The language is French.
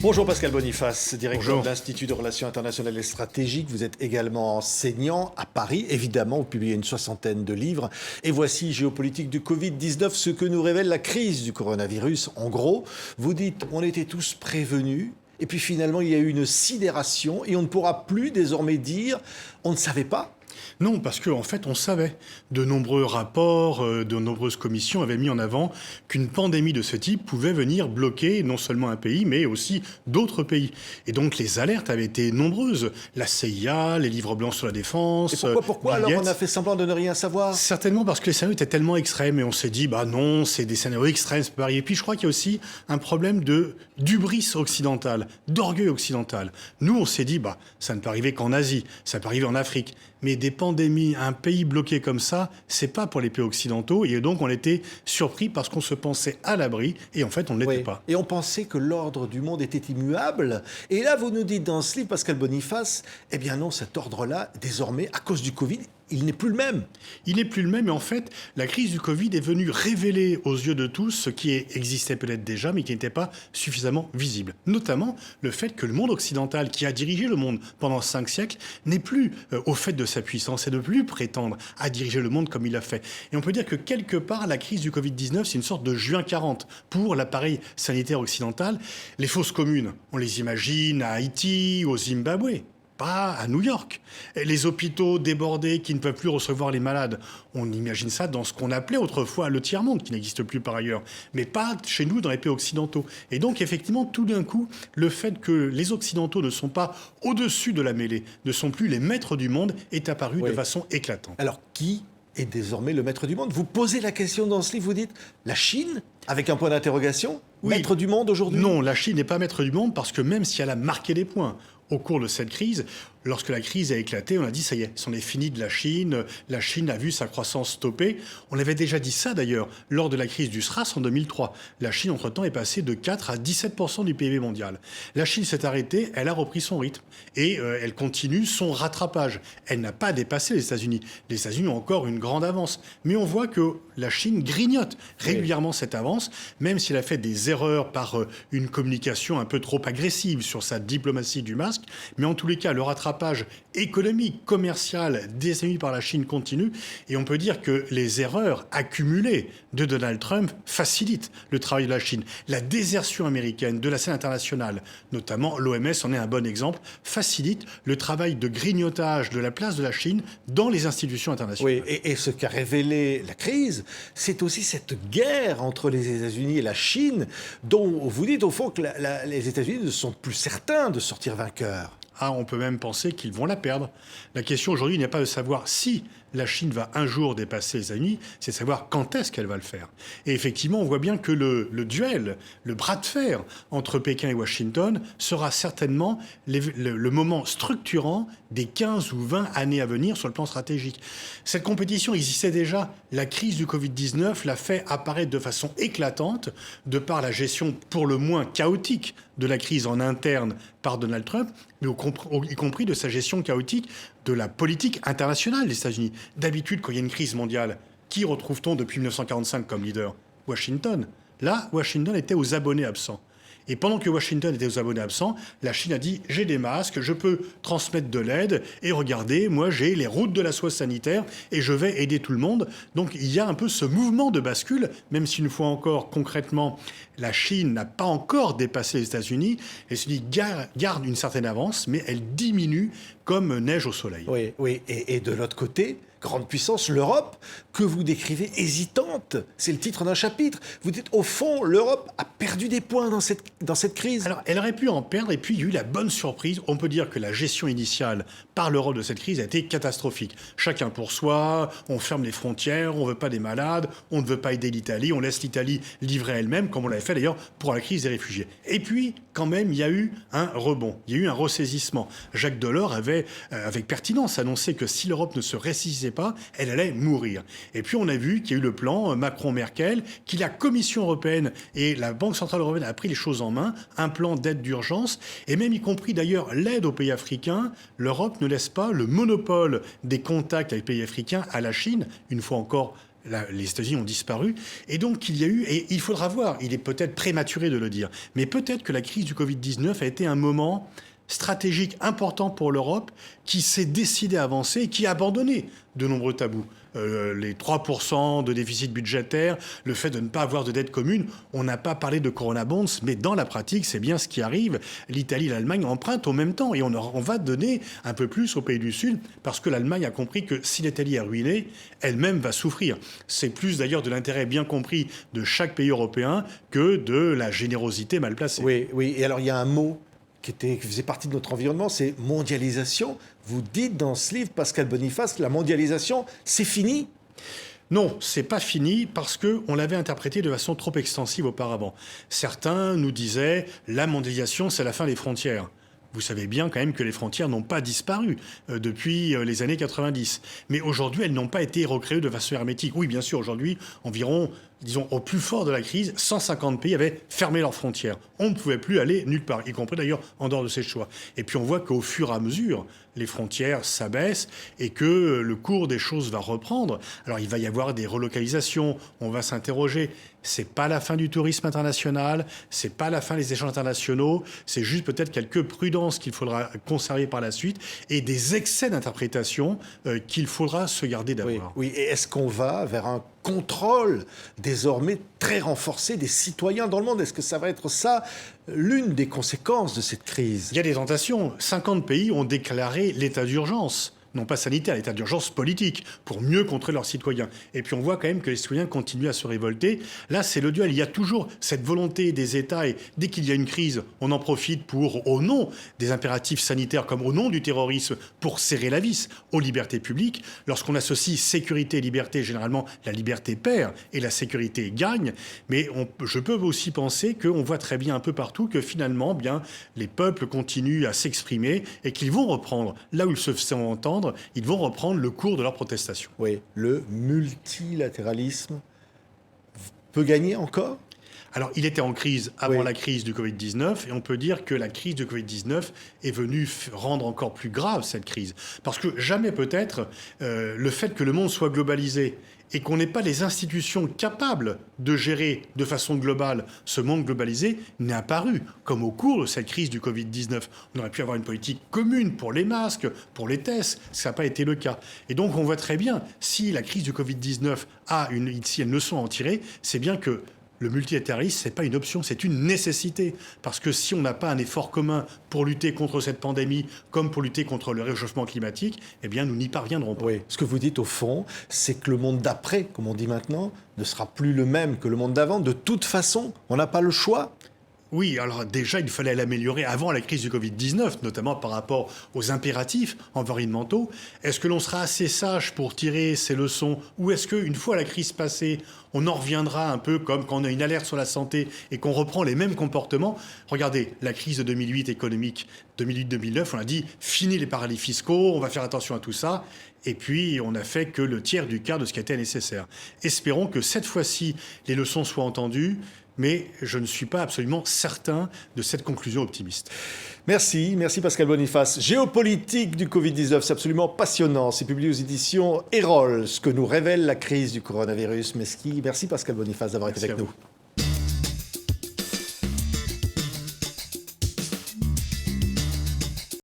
Bonjour Pascal Boniface, directeur Bonjour. de l'Institut de Relations internationales et stratégiques. Vous êtes également enseignant à Paris. Évidemment, vous publiez une soixantaine de livres. Et voici Géopolitique du Covid-19, ce que nous révèle la crise du coronavirus. En gros, vous dites, on était tous prévenus. Et puis finalement, il y a eu une sidération et on ne pourra plus désormais dire, on ne savait pas. Non, parce qu'en fait, on savait. De nombreux rapports, de nombreuses commissions avaient mis en avant qu'une pandémie de ce type pouvait venir bloquer non seulement un pays, mais aussi d'autres pays. Et donc, les alertes avaient été nombreuses. La CIA, les livres blancs sur la défense... Et pourquoi alors on a fait semblant de ne rien savoir ? Certainement parce que les scénarios étaient tellement extrêmes et on s'est dit, bah non, c'est des scénarios extrêmes, ça peut arriver. Et puis je crois qu'il y a aussi un problème d'hubris occidental, d'orgueil occidental. Nous, on s'est dit, bah ça ne peut arriver qu'en Asie, ça peut arriver en Afrique. Mais des pandémies, un pays bloqué comme ça, c'est pas pour les pays occidentaux. Et donc on était surpris parce qu'on se pensait à l'abri et en fait on ne l'était pas. Et on pensait que l'ordre du monde était immuable. Et là, vous nous dites dans ce livre, Pascal Boniface, eh bien non, cet ordre-là, désormais, à cause du Covid, il n'est plus le même. Il n'est plus le même et en fait, la crise du Covid est venue révéler aux yeux de tous ce qui existait peut-être déjà mais qui n'était pas suffisamment visible. Notamment le fait que le monde occidental, qui a dirigé le monde pendant 5 siècles, n'est plus au fait de sa puissance et ne plus prétendre à diriger le monde comme il l'a fait. Et on peut dire que quelque part, la crise du Covid-19, c'est une sorte de juin 40 pour l'appareil sanitaire occidental. Les fosses communes, on les imagine à Haïti, au Zimbabwe. Pas à New York. Les hôpitaux débordés qui ne peuvent plus recevoir les malades. On imagine ça dans ce qu'on appelait autrefois le tiers-monde, qui n'existe plus par ailleurs. Mais pas chez nous, dans les pays occidentaux. Et donc, effectivement, tout d'un coup, le fait que les Occidentaux ne sont pas au-dessus de la mêlée, ne sont plus les maîtres du monde, est apparu de façon éclatante. Alors, qui est désormais le maître du monde ? Vous posez la question dans ce livre, vous dites la Chine, avec un point d'interrogation, maître du monde aujourd'hui ? Non, la Chine n'est pas maître du monde parce que même si elle a marqué des points au cours de cette crise, lorsque la crise a éclaté, on a dit ça y est, c'en est fini de la Chine a vu sa croissance stopper. On avait déjà dit ça d'ailleurs lors de la crise du SRAS en 2003. La Chine entre-temps est passée de 4 à 17% du PIB mondial. La Chine s'est arrêtée, elle a repris son rythme et elle continue son rattrapage. Elle n'a pas dépassé les États-Unis. Les États-Unis ont encore une grande avance. Mais on voit que la Chine grignote régulièrement cette avance, même s'il a fait des erreurs par une communication un peu trop agressive sur sa diplomatie du masque. Mais en tous les cas, le rattrapage économique, commercial des États-Unis par la Chine continue. Et on peut dire que les erreurs accumulées de Donald Trump facilitent le travail de la Chine. La désertion américaine de la scène internationale, notamment l'OMS en est un bon exemple, facilite le travail de grignotage de la place de la Chine dans les institutions internationales. Oui, et ce qu'a révélé la crise, c'est aussi cette guerre entre les États-Unis et la Chine, dont vous dites au fond que les États-Unis ne sont plus certains de sortir vainqueurs. Ah, on peut même penser qu'ils vont la perdre. La question aujourd'hui n'est pas de savoir si la Chine va un jour dépasser les États-Unis, c'est de savoir quand est-ce qu'elle va le faire. Et effectivement, on voit bien que le duel, le bras de fer entre Pékin et Washington sera certainement le moment structurant des 15 ou 20 années à venir sur le plan stratégique. Cette compétition existait déjà. La crise du Covid-19 l'a fait apparaître de façon éclatante de par la gestion pour le moins chaotique de la crise en interne par Donald Trump, mais y compris de sa gestion chaotique de la politique internationale des États-Unis. D'habitude, quand il y a une crise mondiale, qui retrouve-t-on depuis 1945 comme leader ? Washington. Là, Washington était aux abonnés absents. Et pendant que Washington était aux abonnés absents, la Chine a dit « j'ai des masques, je peux transmettre de l'aide, et regardez, moi j'ai les routes de la soie sanitaire, et je vais aider tout le monde ». Donc il y a un peu ce mouvement de bascule, même si une fois encore, concrètement, la Chine n'a pas encore dépassé les États-Unis, elle se dit garde une certaine avance, mais elle diminue comme neige au soleil. Oui, et de l'autre côté, grande puissance, l'Europe, que vous décrivez hésitante. C'est le titre d'un chapitre. Vous dites, au fond, l'Europe a perdu des points dans cette crise. Alors, elle aurait pu en perdre, et puis il y a eu la bonne surprise. On peut dire que la gestion initiale par l'Europe de cette crise a été catastrophique. Chacun pour soi, on ferme les frontières, on ne veut pas des malades, on ne veut pas aider l'Italie, on laisse l'Italie livrer elle-même, comme on l'avait fait d'ailleurs pour la crise des réfugiés. Et puis, quand même, il y a eu un rebond, il y a eu un ressaisissement. Jacques Delors avait, avec pertinence, annoncé que si l'Europe ne se ressaisissait pas, elle allait mourir. Et puis on a vu qu'il y a eu le plan Macron-Merkel, que la Commission européenne et la Banque centrale européenne a pris les choses en main, un plan d'aide d'urgence, et même y compris d'ailleurs l'aide aux pays africains. L'Europe ne laisse pas le monopole des contacts avec les pays africains à la Chine, une fois encore les États-Unis ont disparu. Et donc, il y a eu, et il faudra voir, il est peut-être prématuré de le dire, mais peut-être que la crise du Covid-19 a été un moment stratégique important pour l'Europe qui s'est décidée à avancer et qui a abandonné de nombreux tabous. Les 3% de déficit budgétaire, le fait de ne pas avoir de dette commune. On n'a pas parlé de Corona Bonds, mais dans la pratique, c'est bien ce qui arrive. L'Italie et l'Allemagne empruntent au même temps et on va donner un peu plus aux pays du Sud parce que l'Allemagne a compris que si l'Italie est ruinée, elle-même va souffrir. C'est plus d'ailleurs de l'intérêt bien compris de chaque pays européen que de la générosité mal placée. Oui, oui. Et alors, il y a un mot qui faisait partie de notre environnement, c'est mondialisation. Vous dites dans ce livre, Pascal Boniface, que la mondialisation, c'est fini. Non, c'est pas fini parce qu'on l'avait interprété de façon trop extensive auparavant. Certains nous disaient la mondialisation, c'est la fin des frontières. Vous savez bien quand même que les frontières n'ont pas disparu depuis les années 90. Mais aujourd'hui, elles n'ont pas été recréées de façon hermétique. Oui, bien sûr, aujourd'hui, environ, disons, au plus fort de la crise, 150 pays avaient fermé leurs frontières. On ne pouvait plus aller nulle part, y compris d'ailleurs en dehors de ces choix. Et puis on voit qu'au fur et à mesure, les frontières s'abaissent et que le cours des choses va reprendre. Alors il va y avoir des relocalisations, on va s'interroger. C'est pas la fin du tourisme international, c'est pas la fin des échanges internationaux, c'est juste peut-être quelques prudences qu'il faudra conserver par la suite et des excès d'interprétation qu'il faudra se garder d'avoir. Oui, oui. Et est-ce qu'on va vers un contrôle désormais très renforcé des citoyens dans le monde? Est-ce que ça va être ça l'une des conséquences de cette crise? Il y a des tentations. 50 pays ont déclaré l'état d'urgence. Non pas sanitaire, l'état d'urgence politique, pour mieux contrer leurs citoyens. Et puis on voit quand même que les citoyens continuent à se révolter. Là, c'est le duel. Il y a toujours cette volonté des États, et dès qu'il y a une crise, on en profite pour, au nom des impératifs sanitaires, comme au nom du terrorisme, pour serrer la vis aux libertés publiques. Lorsqu'on associe sécurité et liberté, généralement, la liberté perd et la sécurité gagne. Mais je peux aussi penser qu'on voit très bien un peu partout que finalement, bien, les peuples continuent à s'exprimer et qu'ils vont reprendre, là où ils se font entendre, ils vont reprendre le cours de leur protestation. Oui, le multilatéralisme peut gagner encore? Alors, il était en crise avant la crise du Covid-19 et on peut dire que la crise du Covid-19 est venue rendre encore plus grave cette crise. Parce que jamais peut-être le fait que le monde soit globalisé et qu'on n'ait pas les institutions capables de gérer de façon globale ce monde globalisé n'est apparu. Comme au cours de cette crise du Covid-19, on aurait pu avoir une politique commune pour les masques, pour les tests, ça n'a pas été le cas. Et donc on voit très bien, si la crise du Covid-19 a une leçon à en tirer, c'est bien que le multilatéralisme, ce n'est pas une option, c'est une nécessité. Parce que si on n'a pas un effort commun pour lutter contre cette pandémie, comme pour lutter contre le réchauffement climatique, eh bien, nous n'y parviendrons pas. Oui. Ce que vous dites, au fond, c'est que le monde d'après, comme on dit maintenant, ne sera plus le même que le monde d'avant. De toute façon, on n'a pas le choix. Oui, alors déjà, il fallait l'améliorer avant la crise du Covid-19, notamment par rapport aux impératifs environnementaux. Est-ce que l'on sera assez sage pour tirer ces leçons ou est-ce qu'une fois la crise passée, on en reviendra un peu comme quand on a une alerte sur la santé et qu'on reprend les mêmes comportements? Regardez, la crise de 2008 économique, 2008-2009, on a dit fini les paradis fiscaux, on va faire attention à tout ça. Et puis, on n'a fait que le tiers du quart de ce qui était nécessaire. Espérons que cette fois-ci, les leçons soient entendues, mais je ne suis pas absolument certain de cette conclusion optimiste. Merci Pascal Boniface. Géopolitique du Covid-19, c'est absolument passionnant. C'est publié aux éditions Erol, ce que nous révèle la crise du coronavirus. Merci Pascal Boniface d'avoir été avec nous.